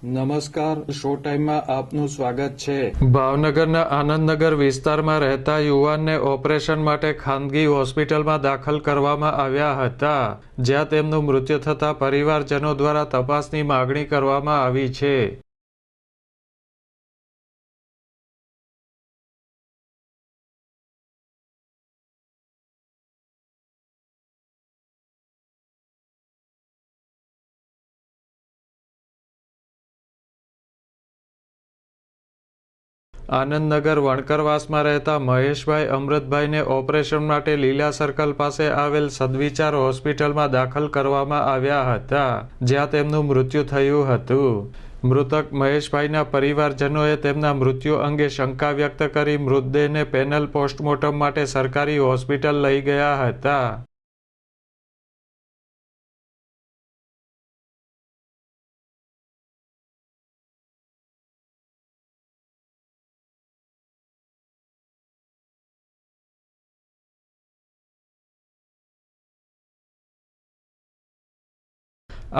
નમસ્કાર, શો ટાઈમમાં આપનું સ્વાગત છે। ભાવનગરના આનંદનગર વિસ્તારમાં રહેતા યુવાનને ઓપરેશન માટે ખાનગી હોસ્પિટલમાં દાખલ કરવામાં આવ્યા હતા, જ્યાં તેમનું મૃત્યુ થતાં પરિવારજનો દ્વારા તપાસની માગણી કરવામાં આવી છે। આનંદનગર વણકરવાસમાં રહેતા મહેશભાઈ અમૃતભાઈને ઓપરેશન માટે લીલા સર્કલ પાસે આવેલ સદવિચાર હોસ્પિટલમાં દાખલ કરવામાં આવ્યા હતા, જ્યાં તેમનું મૃત્યુ થયું હતું। મૃતક મહેશભાઈના પરિવારજનોએ તેમના મૃત્યુ અંગે શંકા વ્યક્ત કરી મૃતદેહને પેનલ પોસ્ટમોર્ટમ માટે સરકારી હોસ્પિટલ લઈ ગયા હતા।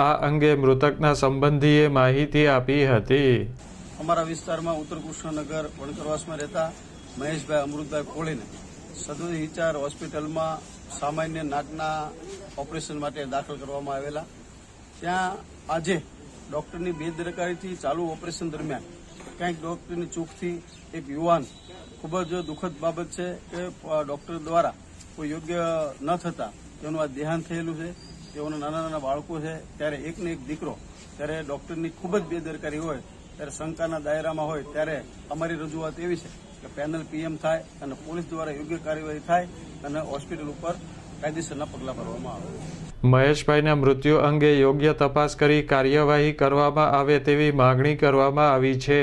આ અંગે મૃતકના સંબંધીએ માહિતી આપી હતી। અમારા વિસ્તારમાં ઉત્તર કૃષ્ણનગર વણકરવાસમાં રહેતા મહેશભાઈ અમૃતભાઈ કોળીને સદવી વિચાર હોસ્પિટલમાં સામાન્ય નાકના ઓપરેશન માટે દાખલ કરવામાં આવેલા। ત્યાં આજે ડોક્ટરની બેદરકારીથી ચાલુ ઓપરેશન દરમિયાન કંઈક ડોક્ટરની ચૂકથી એક યુવાન ખૂબ જ દુઃખદ બાબત છે કે ડોક્ટર દ્વારા કોઈ યોગ્ય ન થતાં તેનું આ દેહાંત થયેલું છે। તેઓના નાના નાના બાળકો છે, ત્યારે એકને એક દીકરો, ત્યારે ડોક્ટરની ખૂબ જ બેદરકારી હોય ત્યારે શંકાના દાયરામાં હોય ત્યારે અમારી રજૂઆત એવી છે કે પેનલ પીએમ થાય અને પોલીસ દ્વારા યોગ્ય કાર્યવાહી થાય અને હોસ્પિટલ ઉપર કાયદેસરના પગલાં ભરવામાં આવે। મહેશભાઈના મૃત્યુ અંગે યોગ્ય તપાસ કરી કાર્યવાહી કરવામાં આવે તેવી માગણી કરવામાં આવી છે।